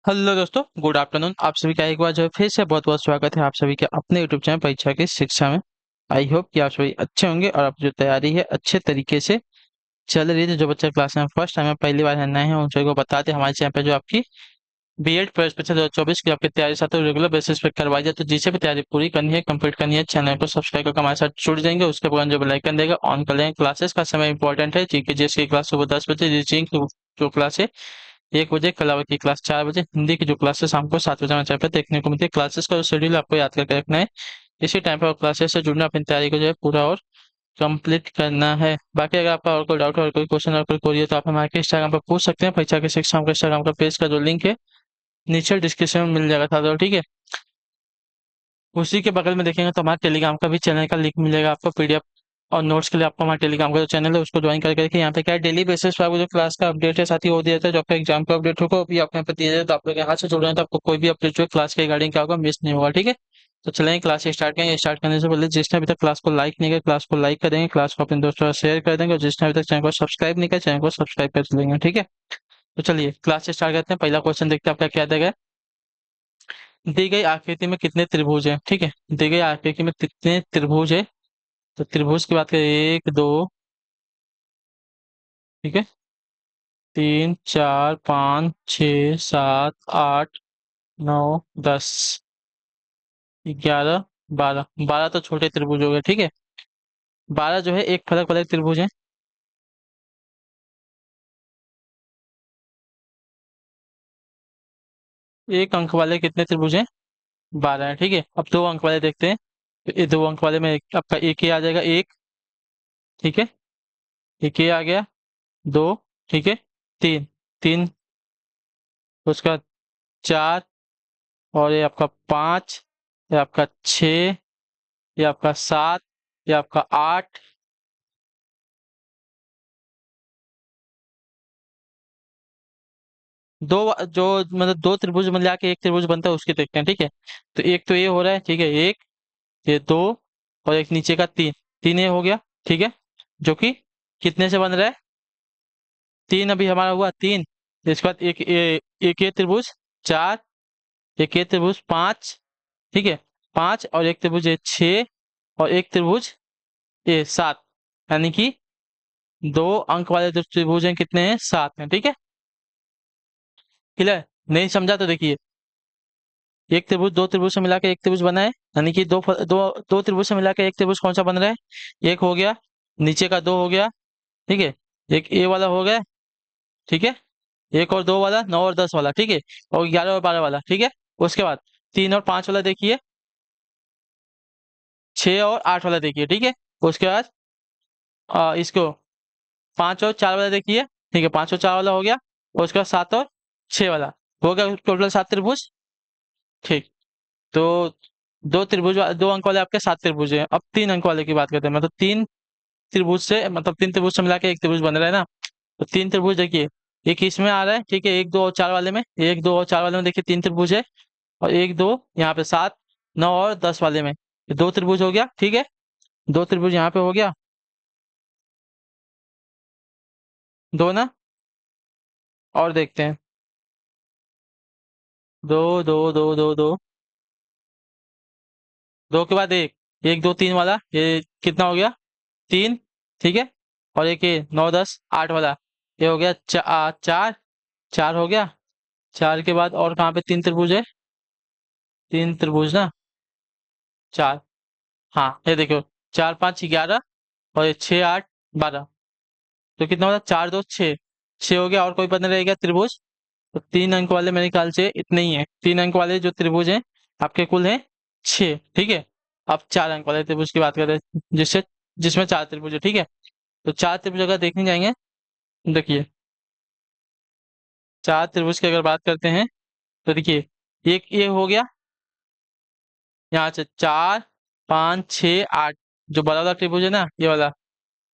Hello दोस्तों, good afternoon. आप सभी का एक बार जो है फिर से बहुत बहुत स्वागत है आप सभी के अपने यूट्यूब चैनल परीक्षा की शिक्षा में। आई होप कि आप सभी अच्छे होंगे और आपकी जो तैयारी है अच्छे तरीके से चल रही है। तो जो बच्चा क्लास में फर्स्ट टाइम पहली बार है नए हैं उन सभी को बताते हैं हमारे चैनल पे जो आपकी बीएड प्रवेश परीक्षा 2024 की आपकी तैयारी साथ रेगुलर बेसिस पे करवाई जाए। तो जिसे भी तैयारी पूरी करनी है, कंप्लीट करनी है, चैनल को सब्सक्राइब करके हमारे साथ जुड़ जाएंगे। उसके बाद जो बेल आइकन देगा ऑन कर लेंगे। क्लासेस का समय इंपॉर्टेंट है। जीके जीएस की क्लास सुबह 10 बजे, रीजनिंग की जो क्लास है 1 बजे, कला की क्लास 4 बजे, हिंदी की जो क्लास है शाम को 7 बजे हमारे चैनल पर देखने को मिलती है। क्लासेस का जो शेड्यूल आपको याद करके रखना है। इसी टाइम पर क्लासेस से जुड़ना, अपनी तैयारी को जो है पूरा और कंप्लीट करना है। बाकी अगर आपका और कोई डाउट और कोई क्वेश्चन और कोई क्वेरी है तो आप हमारे इंस्टाग्राम पर पूछ सकते हैं। परीक्षा के शिक्षा का इंस्टाग्राम का पेज का जो लिंक है नीचे डिस्क्रिप्शन में मिल जाएगा था, तो ठीक है। उसी के बगल में देखेंगे तो हमारे टेलीग्राम का भी चैनल का लिंक मिलेगा आपको, पीडीएफ और नोट्स के लिए आपको हमारे टेलीग्राम का जो चैनल है उसको ज्वाइन करके रखिए। यहाँ पे क्या है, डेली बेसिस पर आपको जो क्लास का अपडेट है साथ ही वो दिया जाता है। जो आपका एग्जाम का अपडेट होगा वो भी आपको यहाँ पे दिया जाए, तो आप लोग यहाँ से जुड़ रहे हैं तो आपको कोई भी अपडेट जो है क्लास के रिगार्डिंग क्या होगा मिस नहीं होगा, ठीक है। तो चलेंगे क्लास स्टार्ट करेंगे। स्टार्ट करने से पहले जिसने अभी तक क्लास को लाइक नहीं किया क्लास को लाइक कर देंगे, क्लास को अपने दोस्तों से शेयर कर देंगे, और जिसने अभी तक चैनल को सब्सक्राइब नहीं किया चैनल को सब्सक्राइब कर देंगे, ठीक है। तो चलिए क्लास स्टार्ट करते हैं। पहला क्वेश्चन देखते हैं आपका क्या देगा। दी गई आकृति में कितने त्रिभुज हैं, ठीक है। दी गई आकृति में कितने त्रिभुज है, तो त्रिभुज की बात करें 1 2, ठीक है, 3 4 5 6 7 8 9 10 11 12। 12 तो छोटे त्रिभुज हो गए, ठीक है। 12 जो है एक फलक वाले त्रिभुज है। एक अंक वाले कितने त्रिभुज हैं, 12 है, ठीक है। अब 2 अंक वाले देखते हैं। तो ये 2 अंक वाले में आपका एक ही आ जाएगा, एक, ठीक है। एक ही आ गया, दो, ठीक है, तीन, तीन, उसका 4, और ये आपका 5, ये आपका 6, ये आपका 7, ये आपका 8। दो जो मतलब दो त्रिभुज मिला के एक त्रिभुज बनता है उसके देखते हैं, ठीक है। तो एक तो ये हो रहा है, ठीक है, एक, ये दो, और एक नीचे का तीन। तीन ये हो गया, ठीक है। जो कि कितने से बन रहा है, तीन अभी हमारा हुआ तीन। इसके बाद एक ये त्रिभुज 4, एक ये त्रिभुज 5, ठीक है, 5, और एक त्रिभुज ये 6, और एक त्रिभुज ये 7। यानी कि 2 अंक वाले जो त्रिभुज हैं कितने हैं, 7 हैं, ठीक है। क्लियर, नहीं समझा तो देखिए। एक त्रिभुज दो त्रिभुज से मिला के एक त्रिभुज बना है, यानी कि दो त्रिभुज से मिला के एक त्रिभुज कौन सा बन रहा है, एक हो गया, नीचे का दो हो गया, ठीक है, एक ए वाला हो गया, ठीक है, एक और दो वाला 9 और 10 वाला, ठीक है, और 11 और 12 वाला, ठीक है। उसके बाद 3 और 5 वाला देखिए, 6 और 8 वाला देखिए, ठीक है। उसके बाद इसको 5 और 4 वाला देखिए, ठीक है, 5 और 4 वाला हो गया। और उसके बाद 7 और 6 वाला हो गया, टोटल 7 त्रिभुज, ठीक। तो 2 अंक वाले आपके 7 त्रिभुज हैं। अब 3 अंक वाले की बात करते हैं, मतलब तीन त्रिभुज से मिला के एक त्रिभुज बन रहा है ना। तो तीन त्रिभुज देखिए, एक इसमें आ रहा है, ठीक है, 1 2 और 4 वाले में, 1 2 और 4 वाले में देखिए 3 त्रिभुज है। और 1 2 यहाँ पे 7 9 और 10 वाले में 2 त्रिभुज हो गया, ठीक है। 2 त्रिभुज यहाँ पे हो गया, दो ना। और देखते हैं, दो, दो, दो, दो, दो, दो के बाद एक, 1 2 3 वाला, ये कितना हो गया, तीन, ठीक है। और एक ये 9 10 8 वाला, ये हो गया चार, चार हो गया। चार के बाद और कहाँ पे तीन त्रिभुज है, तीन त्रिभुज ना, चार, हाँ ये देखो, 4 5 11, और ये 6 8 12। तो कितना होता, 4 2 6, 6 हो गया। और कोई बना रहेगा त्रिभुज, तो 3 अंक वाले मेरे ख्याल से इतने ही है। 3 अंक वाले जो त्रिभुज हैं आपके कुल हैं 6, ठीक है। अब 4 अंक वाले त्रिभुज की बात करें, जिससे जिसमें 4 त्रिभुज है, ठीक है। तो 4 त्रिभुज अगर देखने जाएंगे, देखिए 4 त्रिभुज की अगर बात करते हैं तो देखिए, एक ये हो गया, यहाँ से 4 5 6 8, जो बड़ा वाला त्रिभुज है ना ये वाला,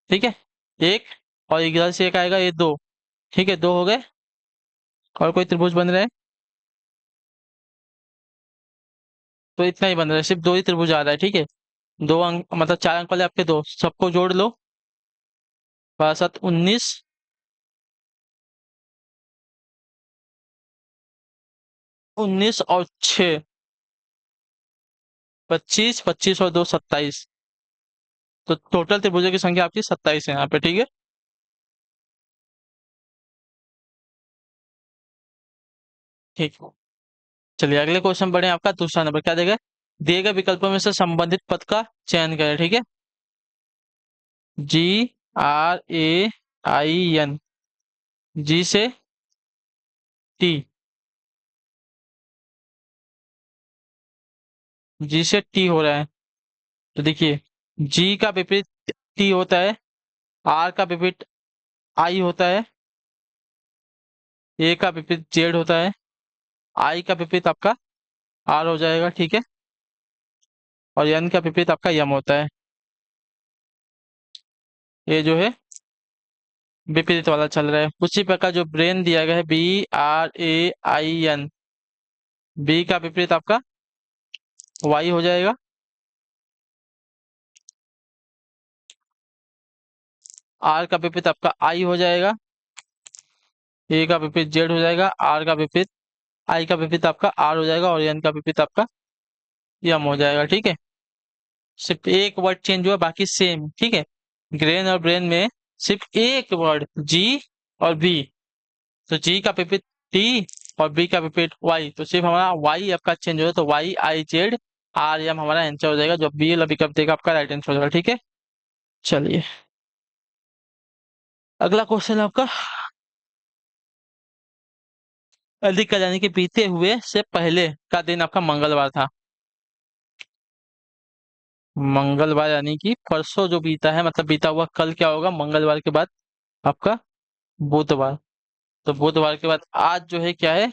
ठीक है, एक। और इधर से एक आएगा, ये दो, ठीक है, दो हो गए। और कोई त्रिभुज बन रहा है, तो इतना ही बन रहा है, सिर्फ दो ही त्रिभुज आ रहा है, ठीक है। 2 अंक मतलब 4 अंक वाले आपके दो, सबको जोड़ लो, 12 7 19, 19 और 6, 25, 25 और 2 27। तो टोटल त्रिभुजों की संख्या आपकी 27 है यहाँ पे, ठीक है। ठीक है। चलिए अगले क्वेश्चन बढ़े, आपका दूसरा नंबर क्या देगा। दिए गए विकल्पों में से संबंधित पद का चयन करें, ठीक है। GRAIN, जी से टी, जी से टी हो रहा है। तो देखिए, जी का विपरीत टी होता है, आर का विपरीत आई होता है, ए का विपरीत जेड होता है, आई का विपरीत आपका आर हो जाएगा, ठीक है। और एन का विपरीत आपका यम होता है। ये जो है विपरीत वाला चल रहा है। उसी प्रकार जो ब्रेन दिया गया है, BRAIN, बी का विपरीत आपका वाई हो जाएगा, आर का विपरीत आपका आई हो जाएगा, ए का विपरीत जेड हो जाएगा, आर का विपरीत आई का विपरीत आपका आर हो जाएगा, और एन का विपरीत आपका यम हो जाएगा, ठीक है। सिर्फ एक वर्ड चेंज हुआ, बाकी सेम, ठीक है। ग्रेन और ब्रेन में सिर्फ एक वर्ड जी और बी। तो जी का विपरीत टी और बी का विपरीत वाई, तो सिर्फ हमारा वाई आपका चेंज हो, तो YIZ RM हमारा आंसर हो जाएगा, जो बी वाला विकल्प देगा आपका राइट आंसर हो जाएगा, ठीक है। चलिए अगला क्वेश्चन आपका, अधिक का यानी कि बीते हुए से पहले का दिन आपका मंगलवार था। मंगलवार यानी कि परसों जो बीता है, मतलब बीता हुआ कल क्या होगा, मंगलवार के बाद आपका बुधवार। तो बुधवार के बाद आज जो है क्या है,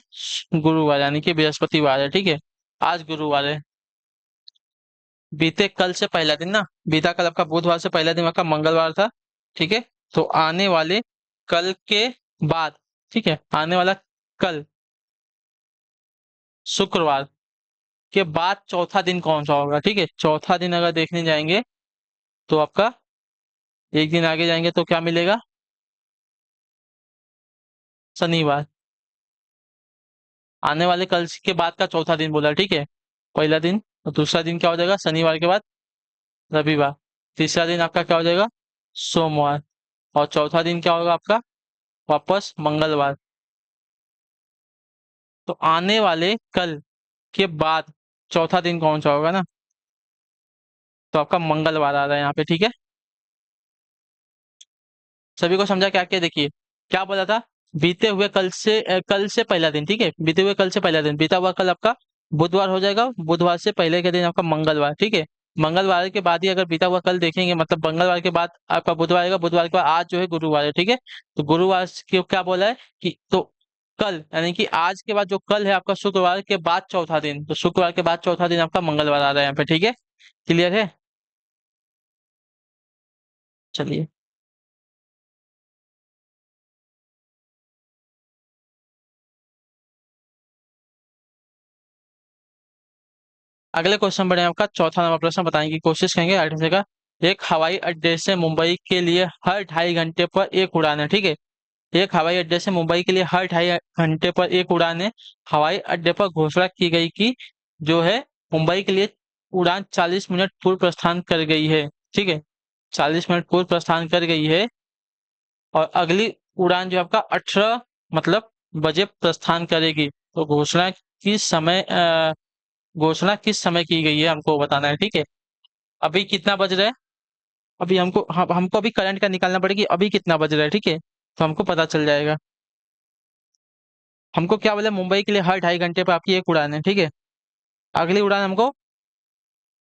गुरुवार यानी कि बृहस्पतिवार है, ठीक है। आज गुरुवार है। बीते कल से पहला दिन ना, बीता कल आपका बुधवार से पहला दिन आपका मंगलवार था, ठीक है। तो आने वाले कल के बाद, ठीक है, आने वाला कल शुक्रवार के बाद चौथा दिन कौन सा होगा, ठीक है। चौथा दिन अगर देखने जाएंगे तो आपका एक दिन आगे जाएंगे तो क्या मिलेगा, शनिवार। आने वाले कल के बाद का चौथा दिन बोला, ठीक है। पहला दिन, और दूसरा दिन क्या हो जाएगा, शनिवार के बाद रविवार। तीसरा दिन आपका क्या हो जाएगा, सोमवार। और चौथा दिन क्या होगा आपका, वापस मंगलवार। तो आने वाले कल के बाद चौथा दिन कौन सा होगा ना, तो आपका मंगलवार आ रहा है यहाँ पे, ठीक है। सभी को समझा क्या, क्या देखिए क्या बोला था। बीते हुए कल से पहला दिन, ठीक है। बीते हुए कल से पहला दिन, बीता हुआ कल आपका बुधवार हो जाएगा, बुधवार से पहले के दिन आपका मंगलवार, ठीक है। मंगलवार के बाद ही अगर बीता हुआ कल देखेंगे, मतलब मंगलवार के बाद आपका बुधवार आएगा, बुधवार के बाद आज जो है गुरुवार है, ठीक है। तो गुरुवार के क्या बोला है कि, तो कल यानी कि आज के बाद जो कल है आपका शुक्रवार के बाद चौथा दिन, तो शुक्रवार के बाद चौथा दिन आपका मंगलवार आ रहा है यहाँ पे, ठीक है। क्लियर है। चलिए अगले क्वेश्चन बढ़े, आपका चौथा नंबर प्रश्न बताने की कोशिश करेंगे आठ का। एक हवाई अड्डे से मुंबई के लिए हर 2.5 घंटे पर एक उड़ान है, ठीक है। एक हवाई अड्डे से मुंबई के लिए हर 2.5 घंटे पर एक उड़ान है। हवाई अड्डे पर घोषणा की गई कि जो है मुंबई के लिए उड़ान 40 मिनट पूर्व प्रस्थान कर गई है, ठीक है। 40 मिनट पूर्व प्रस्थान कर गई है, और अगली उड़ान जो आपका 18 मतलब बजे प्रस्थान करेगी। तो घोषणा किस समय की गई है हमको बताना है, ठीक है। अभी कितना बज रहा है, अभी हमको अभी करंट का निकालना पड़ेगा कि अभी कितना बज रहा है, ठीक है। तो हमको पता चल जाएगा। हमको क्या बोला, मुंबई के लिए हर 2.5 घंटे पर आपकी एक उड़ान है, ठीक है। अगली उड़ान हमको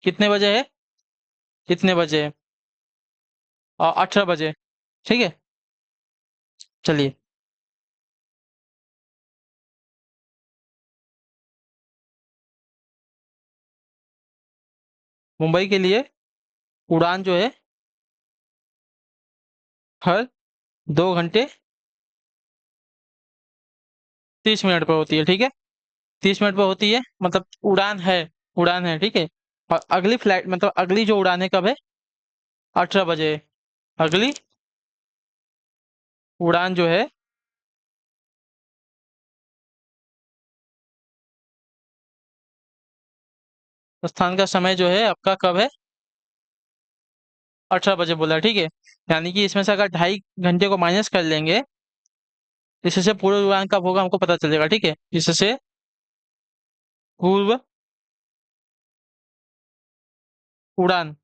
कितने बजे है, कितने बजे है, और 18 बजे, ठीक है। चलिए मुंबई के लिए उड़ान जो है हर 2 घंटे 30 मिनट पर होती है, ठीक है। 30 मिनट पर होती है, मतलब उड़ान है, ठीक है। और अगली फ्लाइट मतलब अगली जो उड़ान है कब है, 18 बजे। अगली उड़ान जो है प्रस्थान का समय जो है आपका कब है? 18 बजे बोला है, ठीक है। यानी कि इसमें से अगर 2.5 घंटे को माइनस कर लेंगे, इससे पूर्व उड़ान कब होगा हमको पता चलेगा, ठीक है। इससे पूर्व उड़ान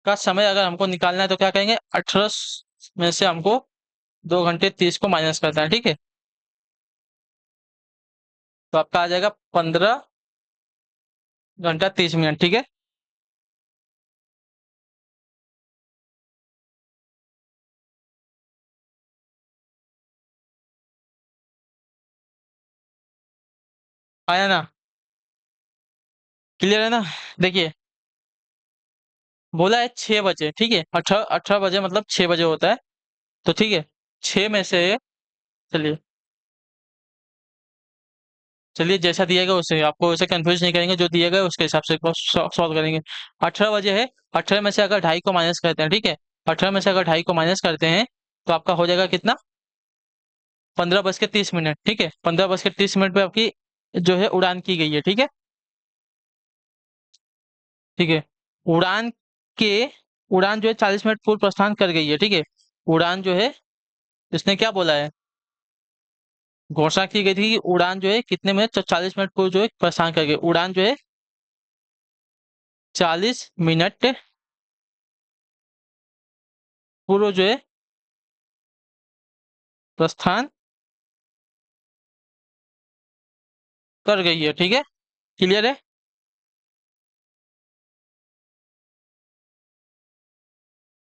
का समय अगर हमको निकालना है तो क्या करेंगे, 18 में से हमको 2 घंटे 30 को माइनस करना है, ठीक है। तो आपका आ जाएगा 15 घंटा 30 मिनट, ठीक है। आया ना? क्लियर है ना? देखिए, बोला है 6 बजे, ठीक है। 18 18 बजे मतलब 6 बजे होता है। तो ठीक है, 6 में से, चलिए चलिए जैसा दिया गया उससे आपको वैसे कंफ्यूज नहीं करेंगे, जो दिया गया उसके हिसाब से सॉल्व करेंगे। 18 बजे है, 18 में से अगर 2.5 को माइनस करते हैं, ठीक है। 18 में से अगर 2.5 को माइनस करते हैं तो आपका हो जाएगा कितना, 15 बज के 30 मिनट, ठीक है। 15 बज के 30 मिनट पे आपकी जो है उड़ान की गई है, ठीक है। ठीक है, उड़ान के उड़ान जो है 40 मिनट पूर्व प्रस्थान कर गई है, ठीक है। उड़ान जो है, इसने क्या बोला है, घोषणा की गई थी कि उड़ान जो है कितने मिनट, 40 मिनट पूर्व जो है प्रस्थान कर गई। उड़ान जो है 40 मिनट पूर्व जो है प्रस्थान कर गई है, ठीक है। क्लियर है?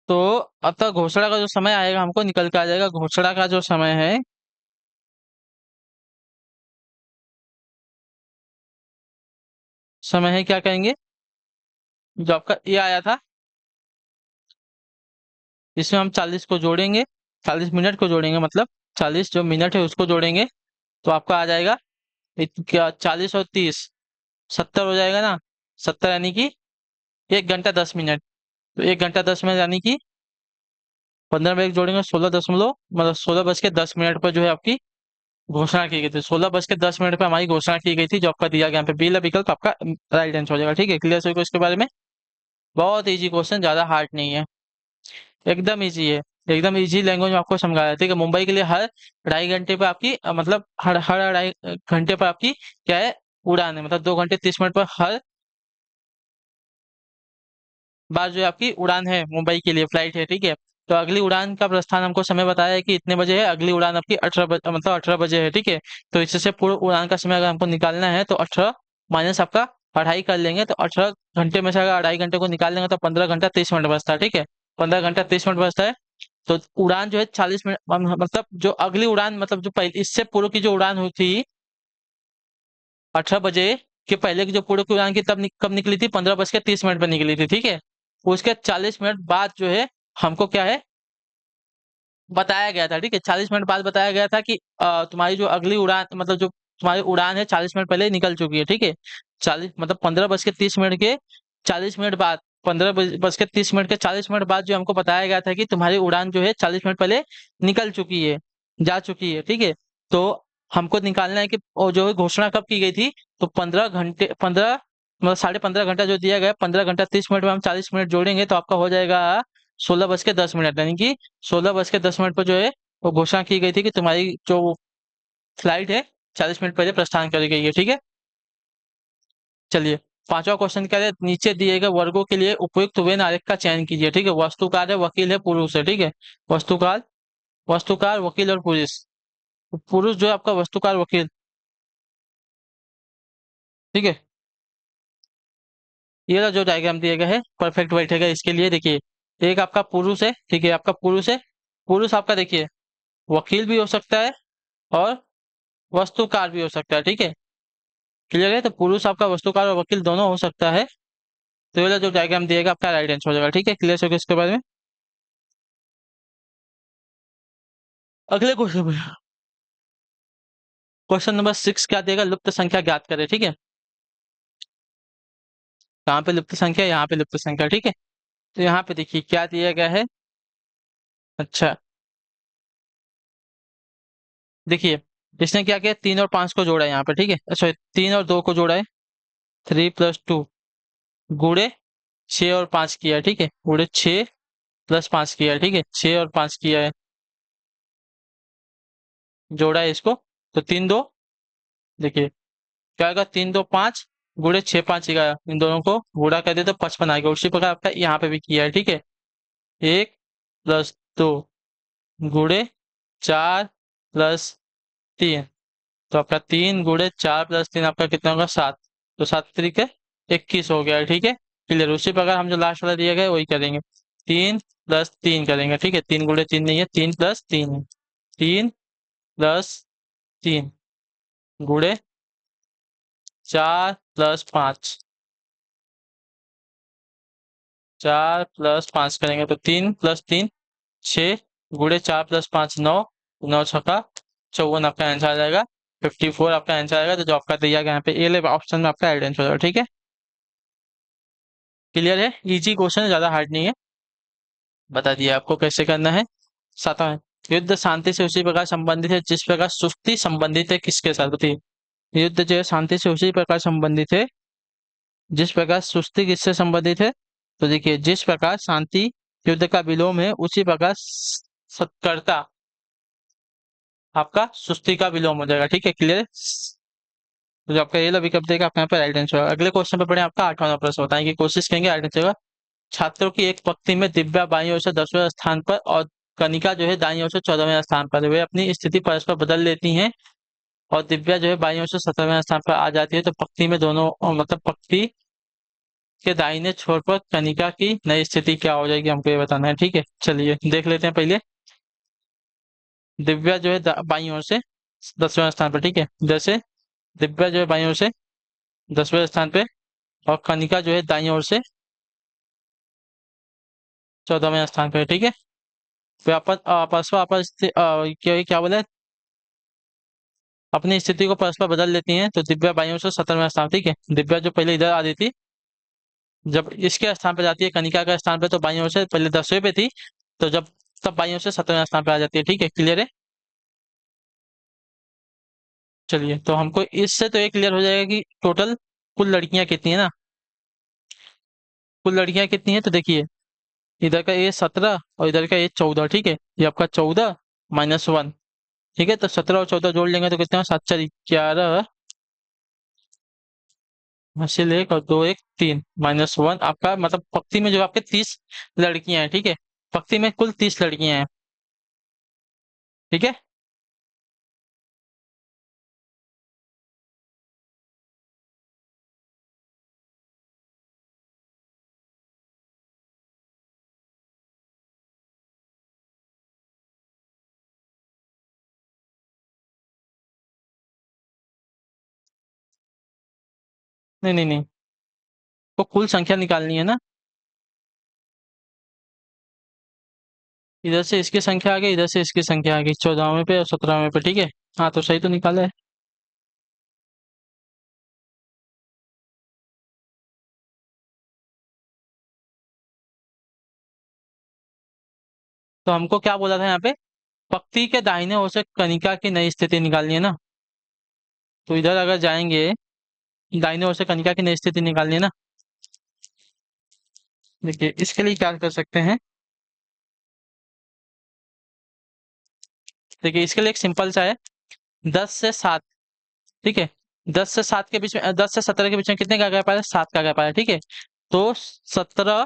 तो अतः घोषणा का जो समय आएगा हमको निकल के आ जाएगा, घोषणा का जो समय है, समय है क्या कहेंगे, जो आपका ये आया था, इसमें हम 40 को जोड़ेंगे, 40 मिनट को जोड़ेंगे, मतलब 40 जो मिनट है उसको जोड़ेंगे, तो आपका आ जाएगा क्या, 40 और 30, 70 हो जाएगा ना। 70 यानी कि 1 घंटा 10 मिनट। तो 1 घंटा 10 मिनट यानी कि 15 में एक जोड़ेंगे, 16 दशमलव मतलब 16 बज के 10 मिनट पर जो है आपकी घोषणा की गई थी। 16 बज के 10 मिनट पे हमारी घोषणा की गई थी, जो आपका दिया गया यहाँ पे बी विकल्प आपका राइट आंसर हो जाएगा, ठीक है। क्लियर सभी को इसके बारे में? बहुत इजी क्वेश्चन, ज्यादा हार्ड नहीं है, एकदम इजी है। एकदम इजी लैंग्वेज में आपको समझाया है, ठीक है। मुंबई के लिए हर 2.5 घंटे पे आपकी मतलब हर हर 2.5 घंटे पर आपकी क्या है, उड़ान है, मतलब 2 घंटे 30 मिनट पर हर बार जो है आपकी उड़ान है, मुंबई के लिए फ्लाइट है, ठीक है। तो अगली उड़ान का प्रस्थान हमको समय बताया है कि इतने बजे है, अगली उड़ान आपकी 18 बजे मतलब 18 बजे है, ठीक है। तो इससे पूर्व उड़ान का समय अगर हमको निकालना है तो 18 माइनस आपका 2.5 कर लेंगे, तो 18 घंटे में से अगर 2.5 घंटे को निकाल लेंगे तो 15 घंटा 30 मिनट बचता है, ठीक है। 15 घंटा 30 मिनट बचता है। तो उड़ान जो है 40 मिनट मतलब जो अगली उड़ान मतलब जो पहले इससे पूर्व की जो उड़ान हुई थी 18 बजे के पहले की जो पूर्व की उड़ान की तब कब निकली थी, 15 बज के 30 मिनट पर निकली थी, ठीक है। उसके 40 मिनट बाद जो है हमको क्या है बताया गया था, ठीक है। 40 मिनट बाद बताया गया था कि तुम्हारी जो अगली उड़ान मतलब जो तुम्हारी उड़ान है 40 मिनट पहले निकल चुकी है, ठीक है। 40 मतलब 15 बज के 30 मिनट के 40 मिनट बाद, 15 बज के 30 मिनट के 40 मिनट बाद जो हमको बताया गया था कि तुम्हारी उड़ान जो है 40 मिनट पहले निकल चुकी है, जा चुकी है, ठीक है। तो हमको निकालना है कि वो जो है घोषणा कब की गई थी। तो 15 घंटे 15 मतलब 15.5 घंटा जो दिया गया, 15 घंटा 30 मिनट में हम 40 मिनट जोड़ेंगे तो आपका हो जाएगा 16 बज के 10 मिनट, यानी कि 16 बज के 10 मिनट पर जो है वो घोषणा की गई थी कि तुम्हारी जो फ्लाइट है 40 मिनट पहले प्रस्थान कर गई है, ठीक है। चलिए, पांचवा क्वेश्चन क्या है, नीचे दिए गए वर्गों के लिए उपयुक्त वेन आरेख का चयन कीजिए, ठीक है। वस्तुकार है, वकील है, पुरुष है, ठीक है। वस्तुकार, वस्तुकार वकील और पुरुष। पुरुष जो है आपका वस्तुकार वकील, ठीक है। ये जो डायग्राम दिया गया है परफेक्ट बैठेगा इसके लिए, देखिए एक आपका पुरुष है, ठीक है, आपका पुरुष है। पुरुष आपका देखिए वकील भी हो सकता है और वस्तुकार भी हो सकता है, ठीक है। क्लियर है? तो पुरुष आपका वस्तुकार और वकील दोनों हो सकता है। तो ये वाला जो डायग्राम दिएगा आपका राइट आंसर हो जाएगा, ठीक है। क्लियर हो गया इसके बारे में? अगले क्वेश्चन में, क्वेश्चन नंबर 6 क्या देगा, लुप्त संख्या ज्ञात करें, ठीक है। कहाँ पे लुप्त संख्या, यहाँ पे लुप्त संख्या, ठीक है। तो यहाँ पे देखिए क्या दिया गया है। अच्छा, देखिए इसने क्या किया, 3 और 5 को जोड़ा है यहाँ पे, ठीक है, सॉरी 3 और 2 को जोड़ा है, 3+2 गुड़े 6 और 5 किया है, ठीक है, गुड़े 6+5 किया है, ठीक है, 6 और 5 किया है, जोड़ा है इसको, तो 3 2, देखिए क्या आएगा, 3 2 5, गुड़े 6 5 11, इन दोनों को गुड़ा कर दे तो 55 आ गया। उसी प्रकार आपका यहाँ पे भी किया है, ठीक है, 1+2 गुड़े 4+3, तो आपका 3 गुड़े 4+3 आपका कितना होगा, 7, तो 7 3 21 हो गया है, ठीक है, क्लियर। उसी प्रकार हम जो लास्ट वाला दिया गया है वही करेंगे, 3+3 करेंगे, ठीक है, 3 गुड़े 3 नहीं है, 3+3 है, 3+3 गुड़े 4+5, 4+5 करेंगे तो 3+3 6, गुड़े 4+5 9, 9 6 54 आपका आंसर आ जाएगा, 54 आपका आंसर आएगा। तो जो आपका दिया गया यहाँ पे ए वाले ऑप्शन में आपका राइट आंसर होगा, ठीक है, क्लियर है, इजी क्वेश्चन है, ज्यादा हार्ड नहीं है, बता दिया आपको कैसे करना है। सातवां, युद्ध शांति से उसी प्रकार संबंधित है जिस प्रकार सुस्ती संबंधित है किसके साथ, बताइए। युद्ध जो है शांति से उसी प्रकार संबंधित है जिस प्रकार सुस्ती किससे संबंधित है, तो देखिए जिस प्रकार शांति युद्ध का विलोम है उसी प्रकार सत्कर्ता आपका सुस्ती का विलोम हो जाएगा, ठीक है, क्लियर। तो जो आपका ये विकल्प देगा आपका यहाँ पे राइट आंसर होगा। अगले क्वेश्चन पे पढ़े, आपका 8वां प्रश्न बताएं कि कोशिश करेंगे राइट आंसर होगा। छात्रों की एक पंक्ति में दिव्या बाईं ओर से 10वें स्थान पर और कनिका जो है दाईं ओर से 14वें स्थान पर, वे अपनी स्थिति परस्पर बदल लेती हैं और दिव्या जो है बाईं ओर से 17वें स्थान पर आ जाती है, तो पंक्ति में दोनों मतलब पंक्ति के दाहिने छोर पर कनिका की नई स्थिति क्या हो जाएगी, हमको ये बताना है, ठीक है, चलिए देख लेते हैं पहले। दिव्या जो है बाईं ओर से 10वें स्थान पर, ठीक है, जैसे दिव्या जो है बाईं ओर से 10वें स्थान पे और कनिका जो है दाईं ओर से 14वें स्थान पे, ठीक है, वे परस्पर आपस क्या क्या बोला है? अपनी स्थिति को परस्पर बदल लेती हैं, तो दिव्या बाईं ओर से 17वें स्थान, ठीक है, दिव्या जो पहले इधर आती थी, जब इसके स्थान पे जाती है कनिका का स्थान पे, तो बाईं ओर से पहले 10वें पे थी, तो जब तब बाईं ओर से 17वें स्थान पे आ जाती है, ठीक है, क्लियर है। चलिए तो हमको इससे तो ये क्लियर हो जाएगा कि टोटल कुल लड़कियां कितनी है ना, कुल लड़कियां कितनी है, तो देखिए इधर का ये 17 और इधर का ये 14, ठीक है, ये आपका 14 - 1, ठीक है, तो 17 और 14 जोड़ लेंगे तो कितना, 7 4 11 हासिल 1 और 2 1 3 -1 आपका मतलब पक्ति में जो आपके 30 लड़कियां हैं, ठीक है, पक्ति में कुल 30 लड़कियां हैं, ठीक है। नहीं नहीं नहीं, तो कुल संख्या निकालनी है ना, इधर से इसकी संख्या आ गई, इधर से इसकी संख्या आ गई, 14वें पे और 17वें पे, ठीक है, हाँ तो सही तो निकाला है। तो हमको क्या बोला था यहाँ पे, पक्ति के दाहिने ओर से कनिका की नई स्थिति निकालनी है ना, तो इधर अगर जाएंगे, दाहिने ओर से कनिका की नई स्थिति निकालनी है ना, देखिए इसके लिए क्या कर सकते हैं, देखिए इसके लिए एक सिंपल सा है, 10 से 7, ठीक है, 10 से 7 के बीच में, 10 से 17 के बीच में कितने का गैप आ रहा है, 7 का गैप आ रहा है, ठीक है, तो 17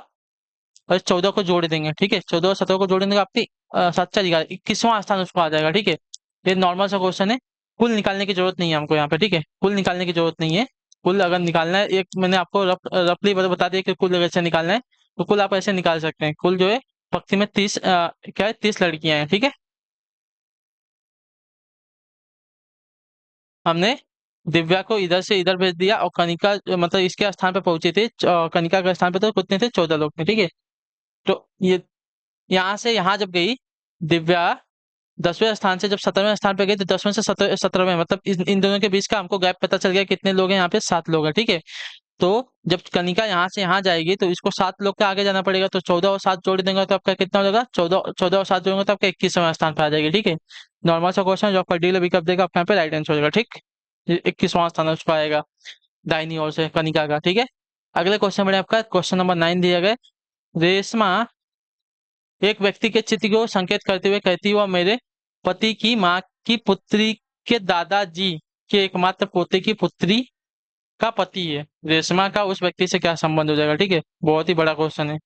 और 14 को जोड़ देंगे, ठीक है, 14 और 17 को जोड़ देंगे, आपकी 7 4 11 21वां स्थान उसको आ जाएगा, ठीक है। ये नॉर्मल सा क्वेश्चन है, कुल निकालने की जरूरत नहीं है हमको यहाँ पे, ठीक है, कुल निकालने की जरूरत नहीं है। कुल अगर निकालना है, एक मैंने आपको रफली बता दिया कि कुल कैसे निकालना है, तो कुल आप ऐसे निकाल सकते हैं, कुल जो है पक्ति में 30 क्या है, 30 लड़कियां हैं, ठीक है। हमने दिव्या को इधर से इधर भेज दिया और कनिका मतलब इसके स्थान पे पहुंची थी, कनिका के स्थान पे तो कितने थे, 14 लोग थे, ठीक है। तो ये यहाँ से यहाँ जब गई दिव्या 10वें स्थान से जब 17वें स्थान पे गई, तो 10वें से 17वें मतलब इन दोनों के बीच का हमको गैप पता चल गया, कितने लोग हैं यहाँ पे, 7 लोग हैं, ठीक है। तो जब कनिका यहाँ से यहाँ जाएगी तो इसको 7 लोग के आगे जाना पड़ेगा, तो 14 और 7 जोड़ देंगे तो आपका कितना हो जाएगा, 14 और 7 जोड़ेंगे तो आपका 21वें स्थान पर आ जाएगी। ठीक है, नॉर्मल सा क्वेश्चन जो आपका डी विकल्प देगा आपका यहाँ पे राइट आंसर हो जाएगा। ठीक, 21वां स्थान उसका आएगा दाहिनी ओर से कनिका का। ठीक है, अगले क्वेश्चन में आपका क्वेश्चन नंबर 9 दिया गया। रेशमा एक व्यक्ति के चित्र को संकेत करते हुए कहती है वह मेरे पति की माँ की पुत्री के दादाजी के एकमात्र पोते की पुत्री का पति है। रेशमा का उस व्यक्ति से क्या संबंध हो जाएगा। ठीक है, बहुत ही बड़ा क्वेश्चन है,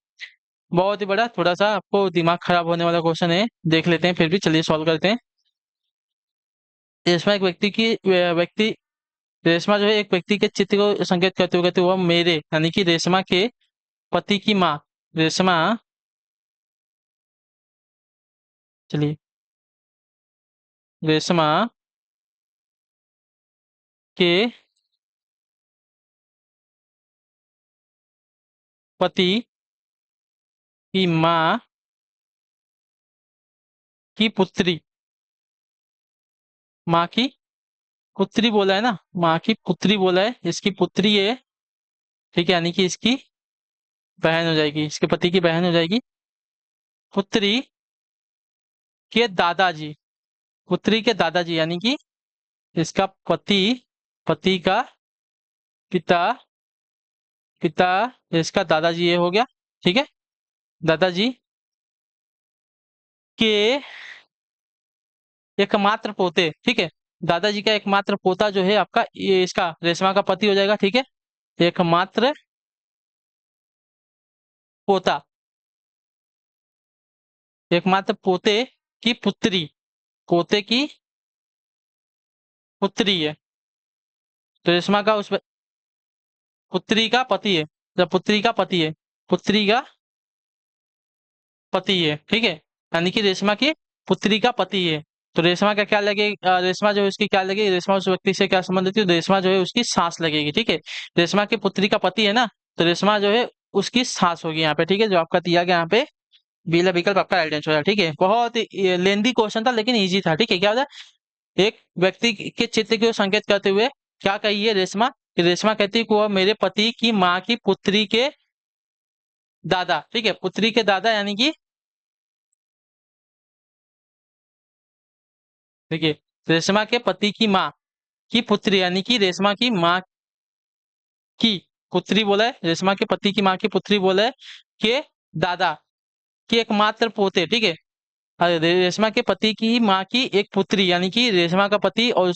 बहुत ही बड़ा, थोड़ा सा आपको दिमाग खराब होने वाला क्वेश्चन है, देख लेते हैं फिर भी, चलिए सॉल्व करते हैं। रेशमा एक व्यक्ति की व्यक्ति रेशमा जो है एक व्यक्ति के चित्र को संकेत करते हुए कहते हुए वह मेरे यानी कि रेशमा के पति की माँ, रेशमा, चलिए, रेशमा के पति की माँ की पुत्री, माँ की पुत्री बोला है ना, माँ की पुत्री बोला है, इसकी पुत्री है। ठीक है, यानी कि इसकी बहन हो जाएगी, इसके पति की बहन हो जाएगी। पुत्री के दादाजी, पुत्री के दादाजी यानी कि इसका पति, पति का पिता, पिता, इसका दादाजी ये हो गया। ठीक है, दादाजी के एकमात्र पोते, ठीक है, दादाजी का एकमात्र पोता जो है आपका ये इसका रेशमा का पति हो जाएगा। ठीक है, एकमात्र पोता, एकमात्र पोते की पुत्री, पोते की पुत्री है, तो रेशमा का उस पुत्री का पति है, जब पुत्री का पति है, पुत्री का पति है। ठीक है, यानी कि रेशमा की पुत्री का पति है, तो रेशमा का क्या लगेगा, रेशमा जो है उसकी क्या लगेगी, रेशमा उस व्यक्ति से क्या संबंधित है, तो रेशमा जो है उसकी सास लगेगी। ठीक है, रेशमा की पुत्री का पति है ना, तो रेशमा जो है उसकी सास होगी यहाँ पे। ठीक है, जो आपका दिया गया यहाँ पे बीला विकल्प आपका राइट आंसर है। ठीक है, बहुत ही लेंदी क्वेश्चन था लेकिन इजी था। ठीक है, क्या होता है, एक व्यक्ति के चित्र को संकेत करते हुए क्या कही है रेशमा, कि रेशमा कहती है कि वह मेरे पति की माँ की पुत्री के दादा, ठीक है, पुत्री के दादा यानी कि देखिए, रेशमा के पति की माँ की पुत्री यानी कि रेशमा की माँ की पुत्री बोला है, रेशमा के पति की माँ की पुत्री बोला है, के दादा के एकमात्र पोते। ठीक है, अरे रेशमा के पति की माँ की एक पुत्री यानी कि रेशमा का पति और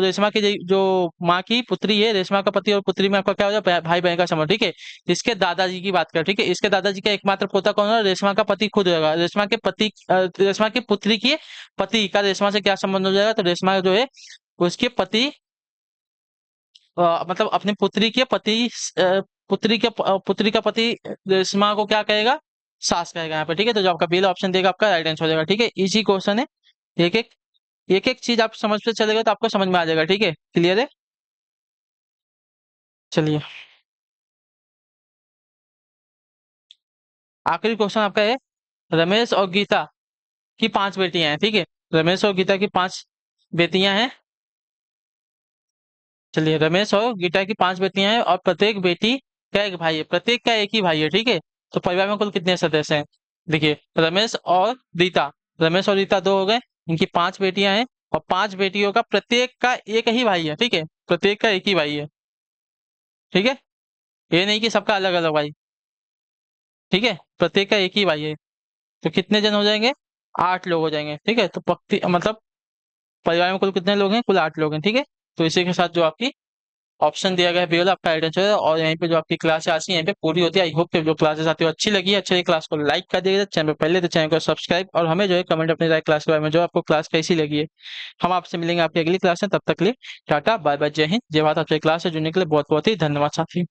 रेशमा की जो माँ की पुत्री है, रेशमा का पति और पुत्री में आपका क्या हो जाए, भाई बहन का संबंध। ठीक है, इसके दादाजी की बात कर, ठीक है, इसके दादाजी का एकमात्र पोता कौन है, रेशमा का पति खुद होगा। रेशमा के पति रेशमा की पुत्री की पति का रेशमा से क्या संबंध हो जाएगा, तो रेशमा जो है उसके पति मतलब अपनी पुत्री के पति पुत्री का पति रेशमा को क्या कहेगा, सास कहेगा यहाँ पे। ठीक है, तो जो आपका पहला ऑप्शन देगा आपका राइट आंसर हो जाएगा। ठीक है, इजी क्वेश्चन है, एक एक एक एक चीज आप समझ पे चलेगा तो आपको समझ में आ जाएगा। ठीक है, क्लियर है, चलिए आखिरी क्वेश्चन आपका है, रमेश और गीता की 5 बेटियां हैं। ठीक है, रमेश और गीता की 5 बेटियां हैं। चलिए, रमेश और गीता की 5 बेटियां हैं और प्रत्येक बेटी का एक भाई है, प्रत्येक का एक ही भाई है। ठीक है, तो परिवार में कुल कितने सदस्य हैं, देखिए, रमेश और रीता 2 हो गए, इनकी 5 बेटियां हैं और 5 बेटियों का प्रत्येक का एक ही भाई है। ठीक है, प्रत्येक का एक ही भाई है। ठीक है, ये नहीं कि सबका अलग अलग भाई। ठीक है, प्रत्येक का एक ही भाई है, तो कितने जन हो जाएंगे, 8 लोग हो जाएंगे। ठीक है, तो पक्ति मतलब परिवार में कुल कितने लोग हैं, कुल 8 लोग हैं। ठीक है, तो इसी के साथ जो आपकी ऑप्शन दिया गया है बी वाला आपका राइट आंसर है। और यहीं पे जो आपकी क्लास आज की यहीं पे पूरी होती है। आई होप कि जो क्लासेस आती है अच्छी लगी है, अच्छी क्लास को लाइक कर दीजिएगा, चैनल पे पहले तो चैनल को सब्सक्राइब, और हमें जो है कमेंट अपनी राय क्लास के बारे में जो आपको क्लास कैसी लगी है। हम आपसे मिलेंगे आपकी अगली क्लास में, तब तक के लिए टाटा बाय बाय, जय हिंद जय भारत। आपसे क्लास से जुड़ने के लिए बहुत बहुत ही धन्यवाद साथी।